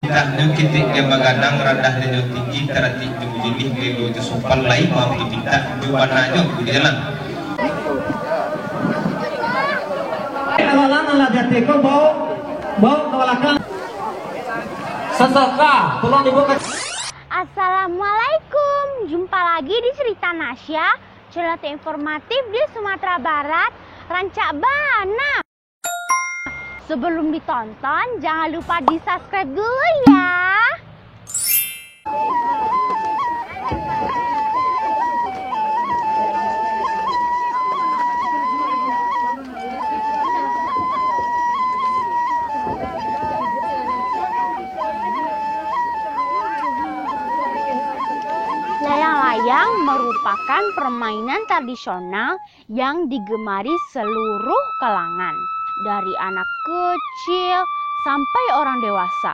Tak nyukitik dia maganang rendah dan jauh tinggi teratik jumjilih gelo itu sopal lain mampu tidak juwananya di jalan. Kawalan ala jateko bau kawalakan. Sesoka, tolong dibuka. Assalamualaikum, jumpa lagi di Cerita Nasya, cerita informatif di Sumatera Barat, Rancak Bana. Sebelum ditonton, jangan lupa di subscribe dulu ya. Layang-layang merupakan permainan tradisional yang digemari seluruh kalangan, dari anak kecil sampai orang dewasa.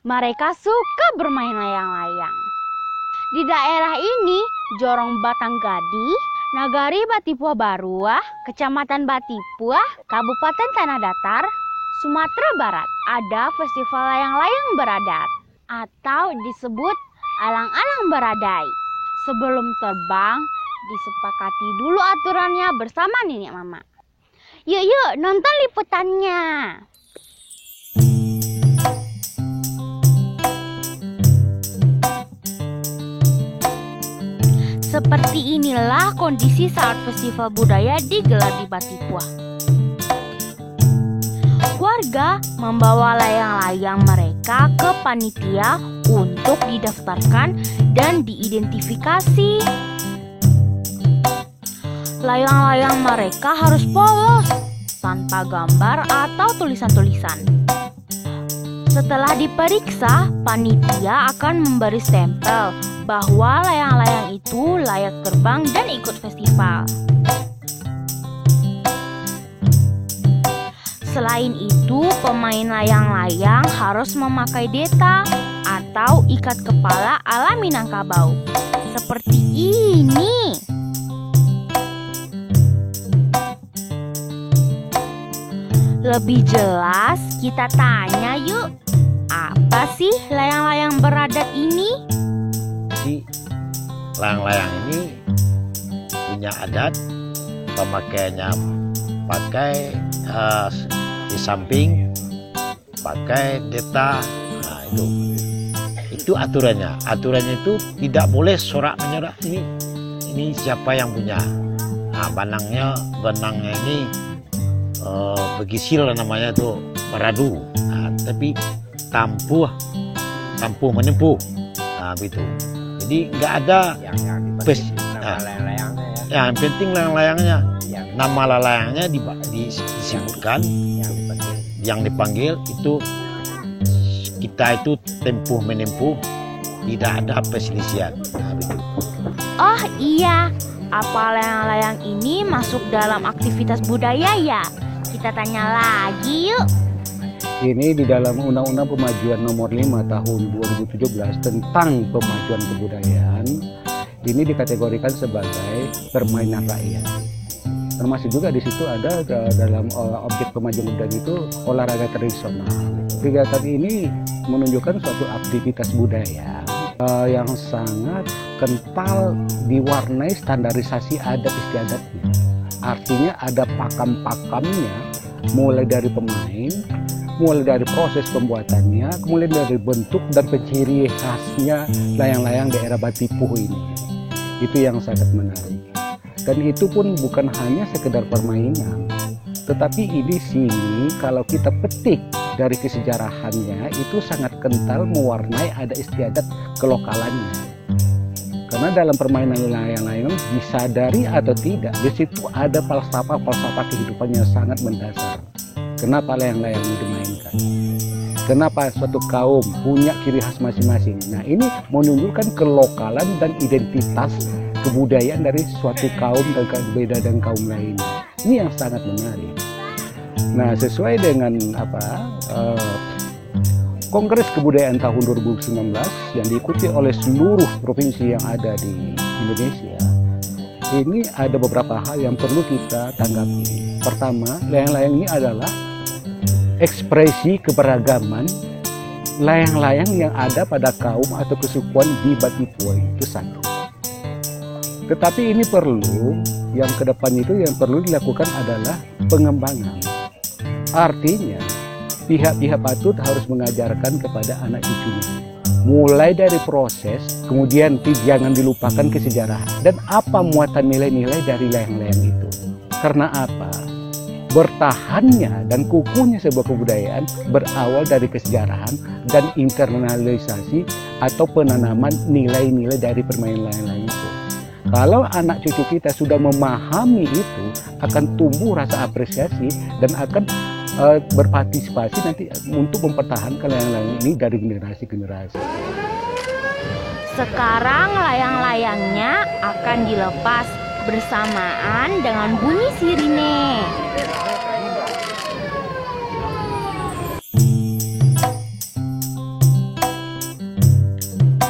Mereka suka bermain layang-layang. Di daerah ini, Jorong Batanggadi, Nagari Batipuah Baruah, Kecamatan Batipuah, Kabupaten Tanah Datar, Sumatera Barat, ada festival layang-layang beradat atau disebut alang-alang beradai. Sebelum terbang, disepakati dulu aturannya bersama nenek mama. Yuk nonton liputannya. Seperti inilah kondisi saat festival budaya digelar di Batipuah. Warga membawa layang-layang mereka ke panitia untuk didaftarkan dan diidentifikasi. Layang-layang mereka harus polos, tanpa gambar atau tulisan-tulisan. Setelah diperiksa, panitia akan memberi stempel bahwa layang-layang itu layak terbang dan ikut festival. Selain itu, pemain layang-layang harus memakai deta atau ikat kepala ala Minangkabau. Seperti ini. Lebih jelas, kita tanya yuk. Apa sih layang-layang beradat ini? Si layang-layang ini punya adat, pemakaiannya pakai di samping pakai deta. Nah, itu aturannya. Aturannya itu tidak boleh sorak menyorak ini siapa yang punya. Nah, benangnya ini begisil namanya tuh meradu. Nah, tapi tampuh menempuh. Nah, begitu. Jadi nggak ada yang penting layang-layangnya. Nama layangnya disebutkan, yang dipanggil itu kita itu tempuh menempuh, tidak ada perselisihan. Nah, begitu. Oh iya, apa layang-layang ini masuk dalam aktivitas budaya ya? Kita tanya lagi yuk. Ini di dalam Undang-Undang Pemajuan Nomor 5 Tahun 2017 tentang pemajuan kebudayaan, ini dikategorikan sebagai permainan rakyat. Termasuk juga di situ ada dalam objek pemajuan kebudayaan itu olahraga tradisional. Kegiatan ini menunjukkan suatu aktivitas budaya yang sangat kental diwarnai standarisasi adat istiadatnya. Artinya ada pakam-pakamnya, mulai dari pemain, mulai dari proses pembuatannya, kemudian dari bentuk dan ciri khasnya layang-layang daerah Batipuh ini. Itu yang sangat menarik. Dan itu pun bukan hanya sekedar permainan, tetapi di sini kalau kita petik dari kesejarahannya itu sangat kental mewarnai ada istiadat kelokalannya. Karena dalam permainan layang-layang disadari atau tidak, di situ ada falsafah kehidupan yang sangat mendasar. Kenapa layang-layang ini dimainkan? Kenapa suatu kaum punya ciri khas masing-masing? Nah, ini menunjukkan kelokalan dan identitas kebudayaan dari suatu kaum dan berbeda dengan kaum lain. Ini yang sangat menarik. Nah, sesuai dengan Kongres Kebudayaan tahun 2019 yang diikuti oleh seluruh provinsi yang ada di Indonesia, ini ada beberapa hal yang perlu kita tanggapi. Pertama, layang-layang ini adalah ekspresi keberagaman layang-layang yang ada pada kaum atau kesukuan di Batipuai itu satu. Tetapi ini perlu, yang ke depan itu yang perlu dilakukan adalah pengembangan. Artinya, pihak-pihak patut harus mengajarkan kepada anak cucunya. Mulai dari proses, kemudian jangan dilupakan kesejarahan. Dan apa muatan nilai-nilai dari layang-layang itu. Karena apa? Bertahannya dan kukuhnya sebuah kebudayaan berawal dari kesejarahan dan internalisasi atau penanaman nilai-nilai dari permainan layang-layang itu. Kalau anak cucu kita sudah memahami itu, akan tumbuh rasa apresiasi dan akan berpartisipasi nanti untuk mempertahankan layang-layang ini dari generasi ke generasi. Sekarang layang-layangnya akan dilepas bersamaan dengan bunyi sirine.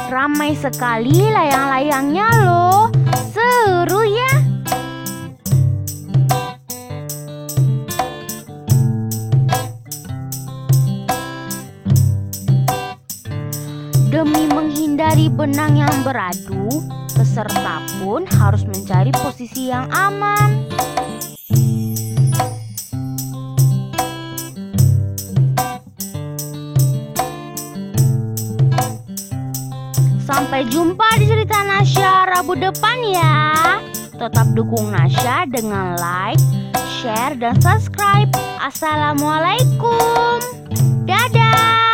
Ramai sekali layang-layangnya loh, seru ya. Demi menghindari benang yang beradu, peserta pun harus mencari posisi yang aman. Sampai jumpa di cerita Nasya Rabu depan ya. Tetap dukung Nasya dengan like, share, dan subscribe. Assalamualaikum. Dadah.